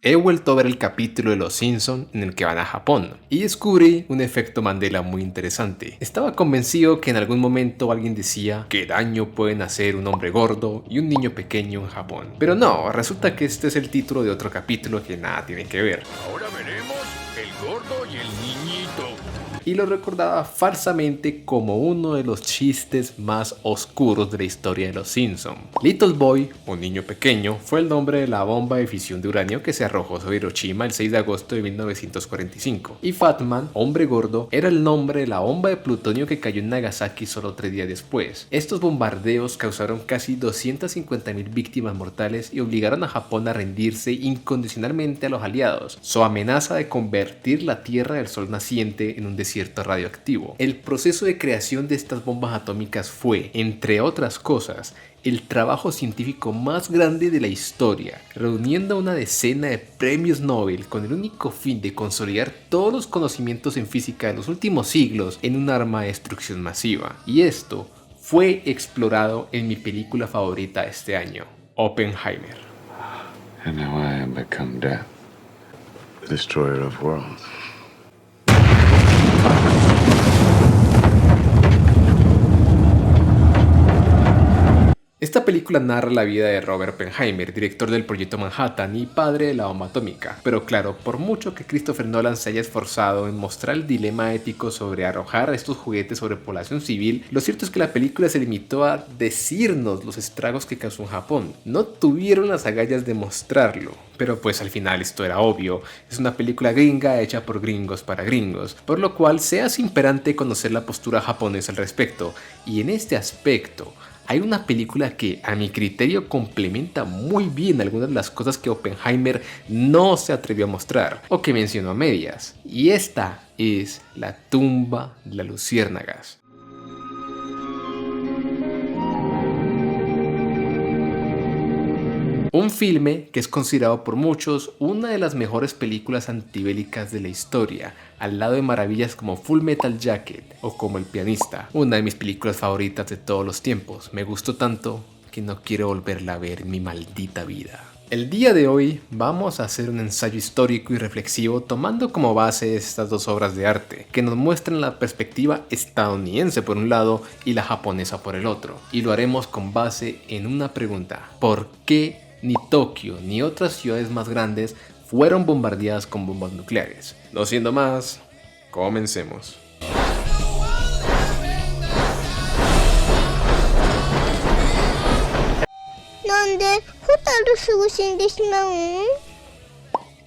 He vuelto a ver el capítulo de Los Simpson en el que van a Japón y descubrí un efecto Mandela muy interesante. Estaba convencido que en algún momento alguien decía qué daño pueden hacer un hombre gordo y un niño pequeño en Japón. Pero no, resulta que este es el título de otro capítulo que nada tiene que ver. Ahora veremos el gordo y el niñito. Y lo recordaba falsamente como uno de los chistes más oscuros de la historia de los Simpson. Little Boy, un niño pequeño, fue el nombre de la bomba de fisión de uranio que se arrojó sobre Hiroshima el 6 de agosto de 1945. Y Fat Man, hombre gordo, era el nombre de la bomba de plutonio que cayó en Nagasaki solo 3 días después. Estos bombardeos causaron casi 250.000 víctimas mortales y obligaron a Japón a rendirse incondicionalmente a los aliados. Su amenaza de convertir la Tierra del Sol naciente en un desierto radioactivo. El proceso de creación de estas bombas atómicas fue, entre otras cosas, el trabajo científico más grande de la historia, reuniendo a una decena de premios Nobel con el único fin de consolidar todos los conocimientos en física de los últimos siglos en un arma de destrucción masiva. Y esto fue explorado en mi película favorita este año, Oppenheimer. And now I am become death, the destroyer of worlds. Esta película narra la vida de Robert Oppenheimer, director del Proyecto Manhattan y padre de la bomba atómica. Pero claro, por mucho que Christopher Nolan se haya esforzado en mostrar el dilema ético sobre arrojar estos juguetes sobre población civil, lo cierto es que la película se limitó a decirnos los estragos que causó en Japón. No tuvieron las agallas de mostrarlo. Pero pues al final esto era obvio, es una película gringa hecha por gringos para gringos, por lo cual se hace imperante conocer la postura japonesa al respecto. Y en este aspecto, hay una película que a mi criterio complementa muy bien algunas de las cosas que Oppenheimer no se atrevió a mostrar o que mencionó a medias. Y esta es La tumba de las luciérnagas. Un filme que es considerado por muchos una de las mejores películas antibélicas de la historia, al lado de maravillas como Full Metal Jacket o como El pianista, una de mis películas favoritas de todos los tiempos. Me gustó tanto que no quiero volverla a ver en mi maldita vida. El día de hoy vamos a hacer un ensayo histórico y reflexivo tomando como base estas dos obras de arte que nos muestran la perspectiva estadounidense por un lado y la japonesa por el otro. Y lo haremos con base en una pregunta: ¿por qué ni Tokio ni otras ciudades más grandes fueron bombardeadas con bombas nucleares? No siendo más, comencemos.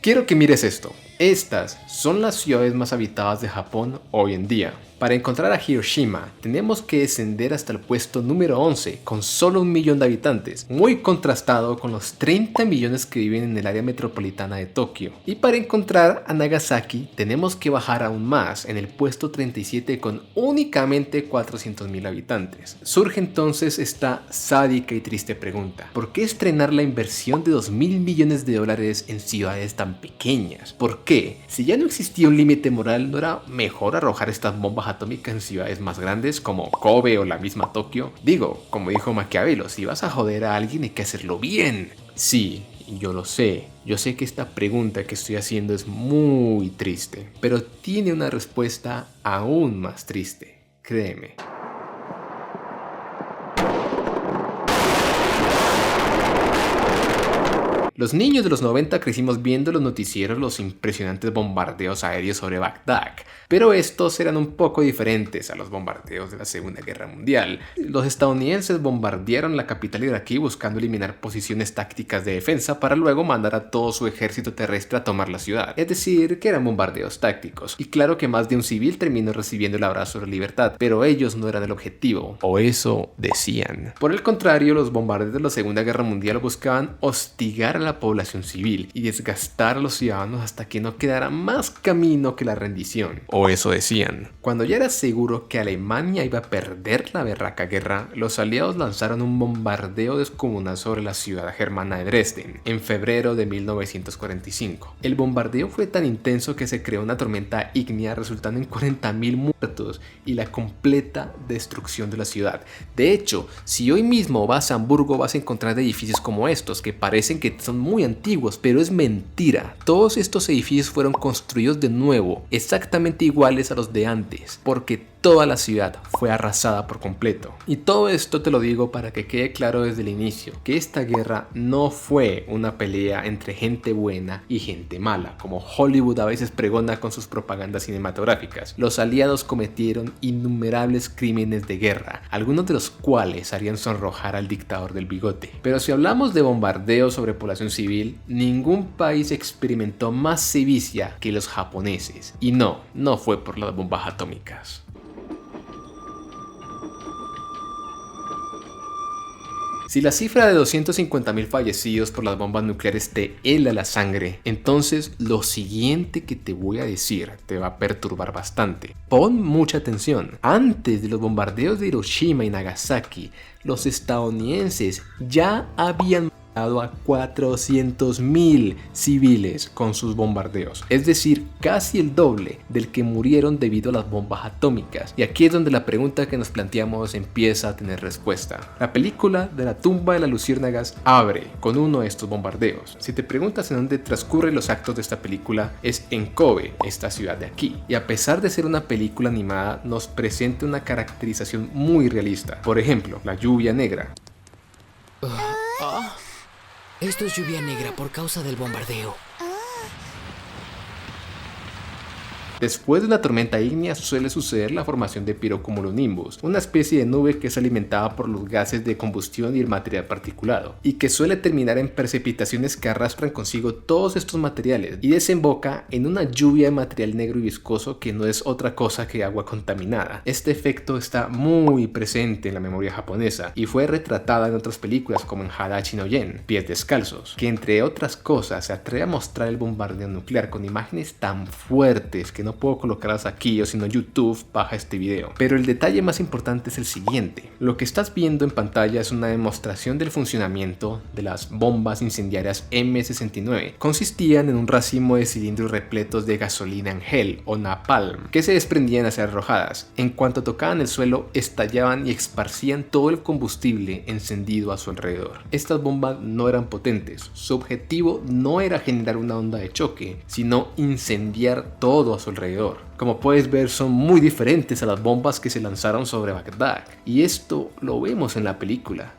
Quiero que mires esto. Estas son las ciudades más habitadas de Japón hoy en día. Para encontrar a Hiroshima, tenemos que descender hasta el puesto número 11, con solo 1 millón de habitantes, muy contrastado con los 30 millones que viven en el área metropolitana de Tokio. Y para encontrar a Nagasaki, tenemos que bajar aún más, en el puesto 37 con únicamente 400.000 habitantes. Surge entonces esta sádica y triste pregunta: ¿por qué estrenar la inversión de $2.000 millones en ciudades tan pequeñas? ¿Por qué? Si ya no existía un límite moral, ¿no era mejor arrojar estas bombas atómicas en ciudades más grandes como Kobe o la misma Tokio? Digo, como dijo Maquiavelo, si vas a joder a alguien hay que hacerlo bien. Sí, yo lo sé. Yo sé que esta pregunta que estoy haciendo es muy triste, pero tiene una respuesta aún más triste. Créeme. Los niños de los 90 crecimos viendo los noticieros los impresionantes bombardeos aéreos sobre Bagdad, pero estos eran un poco diferentes a los bombardeos de la Segunda Guerra Mundial. Los estadounidenses bombardearon la capital iraquí buscando eliminar posiciones tácticas de defensa para luego mandar a todo su ejército terrestre a tomar la ciudad, es decir, que eran bombardeos tácticos. Y claro que más de un civil terminó recibiendo el abrazo de libertad, pero ellos no eran el objetivo, o eso decían. Por el contrario, los bombardeos de la Segunda Guerra Mundial buscaban hostigar a la población civil y desgastar a los ciudadanos hasta que no quedara más camino que la rendición, o eso decían. Cuando ya era seguro que Alemania iba a perder la berraca guerra, los aliados lanzaron un bombardeo descomunal sobre la ciudad germana de Dresden en febrero de 1945. El bombardeo fue tan intenso que se creó una tormenta ígnea resultando en 40.000 muertos y la completa destrucción de la ciudad. De hecho, si hoy mismo vas a Hamburgo vas a encontrar edificios como estos que parecen que son muy antiguos, pero es mentira. Todos estos edificios fueron construidos de nuevo, exactamente iguales a los de antes, porque toda la ciudad fue arrasada por completo. Y todo esto te lo digo para que quede claro desde el inicio, que esta guerra no fue una pelea entre gente buena y gente mala, como Hollywood a veces pregona con sus propagandas cinematográficas. Los aliados cometieron innumerables crímenes de guerra, algunos de los cuales harían sonrojar al dictador del bigote. Pero si hablamos de bombardeos sobre población civil, ningún país experimentó más sevicia que los japoneses. Y no fue por las bombas atómicas. Si la cifra de 250.000 fallecidos por las bombas nucleares te hela la sangre, entonces lo siguiente que te voy a decir te va a perturbar bastante. Pon mucha atención. Antes de los bombardeos de Hiroshima y Nagasaki, los estadounidenses ya habían a 400.000 civiles con sus bombardeos, es decir, casi el doble del que murieron debido a las bombas atómicas. Y aquí es donde la pregunta que nos planteamos empieza a tener respuesta. La película de la tumba de las luciérnagas abre con uno de estos bombardeos. Si te preguntas en dónde transcurren los actos de esta película, es en Kobe, esta ciudad de aquí. Y a pesar de ser una película animada, nos presenta una caracterización muy realista. Por ejemplo, la lluvia negra. Esto es lluvia negra por causa del bombardeo. Después de una tormenta ígnea suele suceder la formación de pirocumulonimbus, una especie de nube que es alimentada por los gases de combustión y el material particulado, y que suele terminar en precipitaciones que arrastran consigo todos estos materiales y desemboca en una lluvia de material negro y viscoso que no es otra cosa que agua contaminada. Este efecto está muy presente en la memoria japonesa y fue retratada en otras películas como en Hadachi no Yen, Pies Descalzos, que entre otras cosas se atreve a mostrar el bombardeo nuclear con imágenes tan fuertes que no puedo colocarlas aquí, o si no YouTube baja este video. Pero el detalle más importante es el siguiente. Lo que estás viendo en pantalla es una demostración del funcionamiento de las bombas incendiarias M69. Consistían en un racimo de cilindros repletos de gasolina en gel o napalm que se desprendían al ser arrojadas. En cuanto tocaban el suelo, estallaban y esparcían todo el combustible encendido a su alrededor. Estas bombas no eran potentes. Su objetivo no era generar una onda de choque, sino incendiar todo a su alrededor. Como puedes ver, son muy diferentes a las bombas que se lanzaron sobre Bagdad, y esto lo vemos en la película.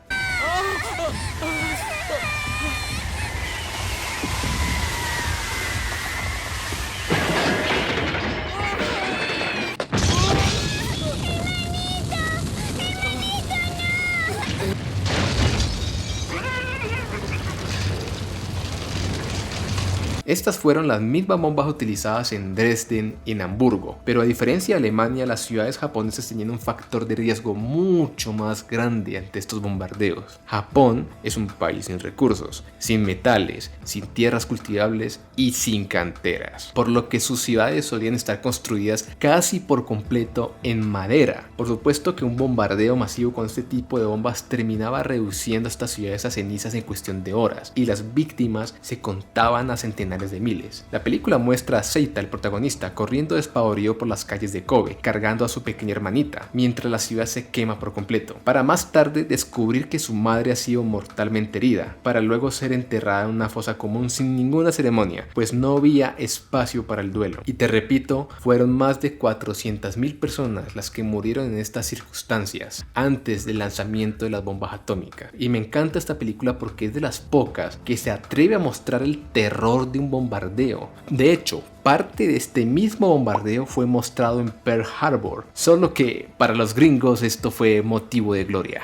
Estas fueron las mismas bombas utilizadas en Dresden y en Hamburgo, pero a diferencia de Alemania, las ciudades japonesas tenían un factor de riesgo mucho más grande ante estos bombardeos. Japón es un país sin recursos, sin metales, sin tierras cultivables y sin canteras, por lo que sus ciudades solían estar construidas casi por completo en madera. Por supuesto que un bombardeo masivo con este tipo de bombas terminaba reduciendo estas ciudades a cenizas en cuestión de horas, y las víctimas se contaban a centenares de miles. La película muestra a Seita, el protagonista, corriendo despavorido por las calles de Kobe, cargando a su pequeña hermanita, mientras la ciudad se quema por completo, para más tarde descubrir que su madre ha sido mortalmente herida, para luego ser enterrada en una fosa común sin ninguna ceremonia, pues no había espacio para el duelo. Y te repito, fueron más de 400.000 personas las que murieron en estas circunstancias antes del lanzamiento de las bombas atómicas. Y me encanta esta película porque es de las pocas que se atreve a mostrar el terror de un bombardeo. De hecho, parte de este mismo bombardeo fue mostrado en Pearl Harbor, solo que para los gringos esto fue motivo de gloria.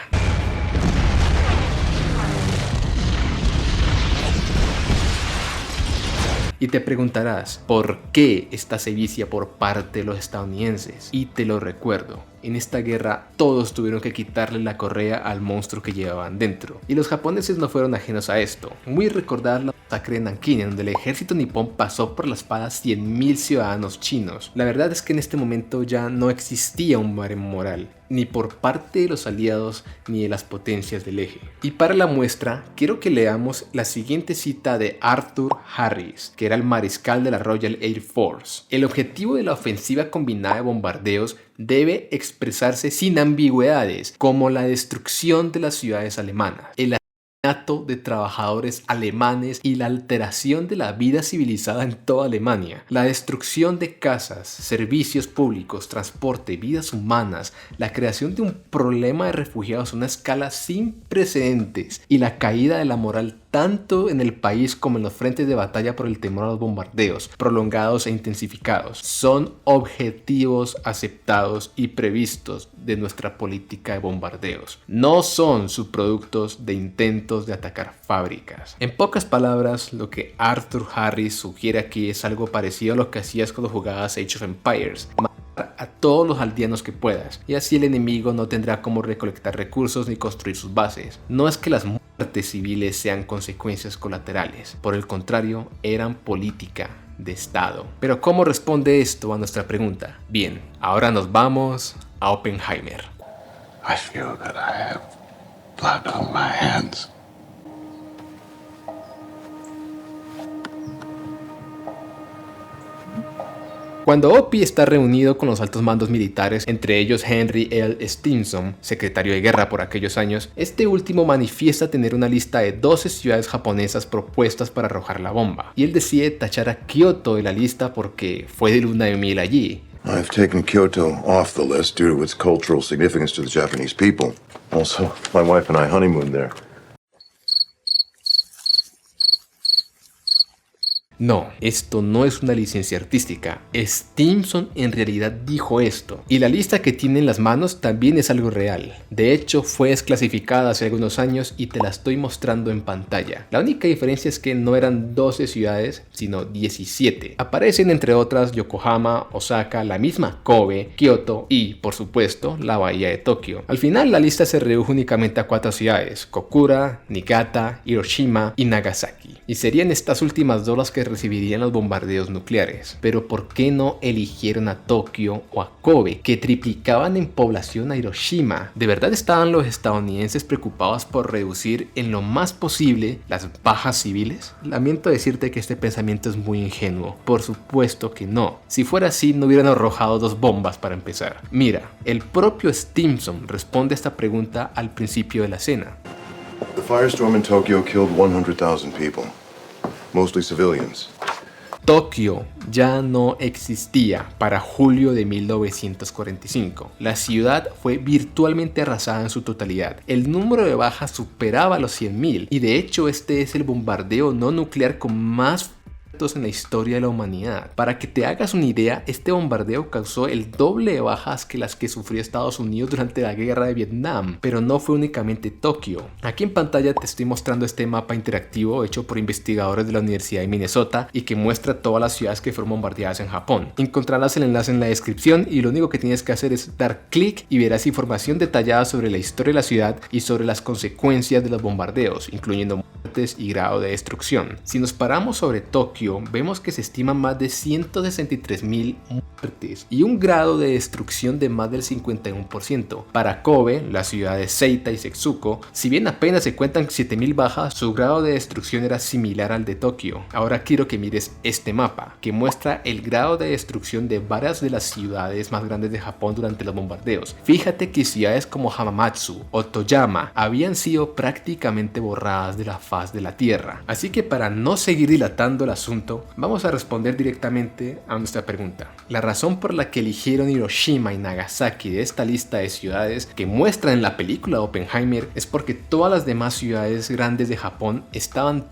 Y te preguntarás, ¿por qué esta sevicia por parte de los estadounidenses? Y te lo recuerdo, en esta guerra todos tuvieron que quitarle la correa al monstruo que llevaban dentro. Y los japoneses no fueron ajenos a esto. Muy recordar la masacre de Nankín, en donde el ejército nipón pasó por la espada a 100.000 ciudadanos chinos. La verdad es que en este momento ya no existía un baremo moral, ni por parte de los aliados ni de las potencias del eje. Y para la muestra, quiero que leamos la siguiente cita de Arthur Harris, que era el mariscal de la Royal Air Force. El objetivo de la ofensiva combinada de bombardeos debe expresarse sin ambigüedades, como la destrucción de las ciudades alemanas, el asesinato asesinato de trabajadores alemanes y la alteración de la vida civilizada en toda Alemania, la destrucción de casas, servicios públicos, transporte, vidas humanas, la creación de un problema de refugiados a una escala sin precedentes y la caída de la moral tanto en el país como en los frentes de batalla por el temor a los bombardeos prolongados e intensificados, son objetivos aceptados y previstos de nuestra política de bombardeos. No son subproductos de intentos de atacar fábricas. En pocas palabras, lo que Arthur Harris sugiere aquí es algo parecido a lo que hacías cuando jugabas Age of Empires: a todos los aldeanos que puedas, y así el enemigo no tendrá cómo recolectar recursos ni construir sus bases. No es que las muertes civiles sean consecuencias colaterales, por el contrario, eran política de Estado. Pero ¿cómo responde esto a nuestra pregunta? Bien, ahora nos vamos a Oppenheimer. I feel that I have blood on my hands. Cuando Opie está reunido con los altos mandos militares, entre ellos Henry L. Stimson, secretario de guerra por aquellos años, este último manifiesta tener una lista de 12 ciudades japonesas propuestas para arrojar la bomba, y él decide tachar a Kioto de la lista porque fue de luna de miel allí. I've taken Kyoto off the list due to its cultural significance to the Japanese people. Also, my wife and I honeymooned there. No, esto no es una licencia artística. Stimson en realidad dijo esto. Y la lista que tiene en las manos también es algo real. De hecho, fue desclasificada hace algunos años y te la estoy mostrando en pantalla. La única diferencia es que no eran 12 ciudades, sino 17. Aparecen entre otras Yokohama, Osaka, la misma Kobe, Kioto y, por supuesto, la bahía de Tokio. Al final, la lista se redujo únicamente a 4 ciudades: Kokura, Niigata, Hiroshima y Nagasaki. Y serían estas últimas dos las que recibirían los bombardeos nucleares. Pero ¿por qué no eligieron a Tokio o a Kobe, que triplicaban en población a Hiroshima? ¿De verdad estaban los estadounidenses preocupados por reducir en lo más posible las bajas civiles? Lamento decirte que este pensamiento es muy ingenuo. Por supuesto que no. Si fuera así, no hubieran arrojado 2 bombas para empezar. Mira, el propio Stimson responde a esta pregunta al principio de la escena. The firestorm in Tokyo killed 100,000 people, mostly civilians. Tokio ya no existía para julio de 1945. La ciudad fue virtualmente arrasada en su totalidad. El número de bajas superaba los 100.000 y de hecho este es el bombardeo no nuclear con más en la historia de la humanidad. Para que te hagas una idea, este bombardeo causó el doble de bajas que las que sufrió Estados Unidos durante la guerra de Vietnam, pero no fue únicamente Tokio. Aquí en pantalla te estoy mostrando este mapa interactivo hecho por investigadores de la Universidad de Minnesota y que muestra todas las ciudades que fueron bombardeadas en Japón. Encontrarás el enlace en la descripción y lo único que tienes que hacer es dar clic y verás información detallada sobre la historia de la ciudad y sobre las consecuencias de los bombardeos, incluyendo muertes y grado de destrucción. Si nos paramos sobre Tokio, vemos que se estiman más de 163.000 muertes y un grado de destrucción de más del 51%. Para Kobe, la ciudad de Seita y Setsuko, si bien apenas se cuentan 7.000 bajas, su grado de destrucción era similar al de Tokio. Ahora quiero que mires este mapa, que muestra el grado de destrucción de varias de las ciudades más grandes de Japón durante los bombardeos. Fíjate que ciudades como Hamamatsu o Toyama habían sido prácticamente borradas de la faz de la tierra. Así que para no seguir dilatando el asunto, vamos a responder directamente a nuestra pregunta. La razón por la que eligieron Hiroshima y Nagasaki de esta lista de ciudades que muestra en la película Oppenheimer es porque todas las demás ciudades grandes de Japón estaban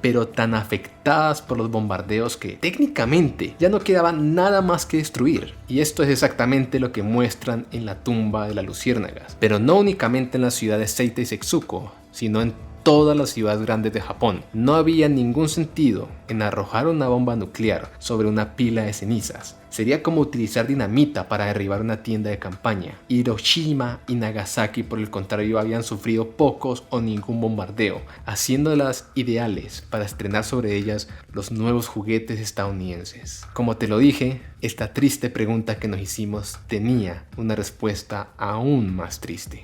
pero tan afectadas por los bombardeos que técnicamente ya no quedaba nada más que destruir. Y esto es exactamente lo que muestran en la tumba de las luciérnagas, pero no únicamente en las ciudades Seita y Setsuko, sino en todas las ciudades grandes de Japón. No había ningún sentido en arrojar una bomba nuclear sobre una pila de cenizas. Sería como utilizar dinamita para derribar una tienda de campaña. Hiroshima y Nagasaki, por el contrario, habían sufrido pocos o ningún bombardeo, haciéndolas ideales para estrenar sobre ellas los nuevos juguetes estadounidenses. Como te lo dije, esta triste pregunta que nos hicimos tenía una respuesta aún más triste.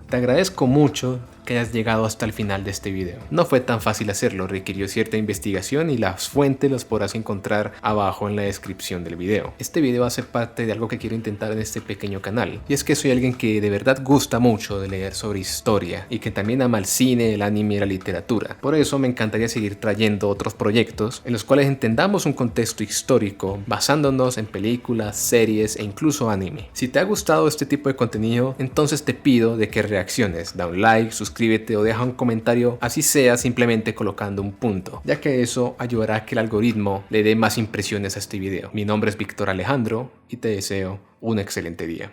Te agradezco mucho que hayas llegado hasta el final de este video. No fue tan fácil hacerlo, requirió cierta investigación y las fuentes las podrás encontrar abajo en la descripción del video. Este video va a ser parte de algo que quiero intentar en este pequeño canal, y es que soy alguien que de verdad gusta mucho de leer sobre historia y que también ama el cine, el anime y la literatura. Por eso me encantaría seguir trayendo otros proyectos en los cuales entendamos un contexto histórico basándonos en películas, series e incluso anime. Si te ha gustado este tipo de contenido, entonces te pido de que reacciones, da un like, suscríbete o deja un comentario, así sea simplemente colocando un punto, ya que eso ayudará a que el algoritmo le dé más impresiones a este video. Mi nombre es Víctor Alejandro y te deseo un excelente día.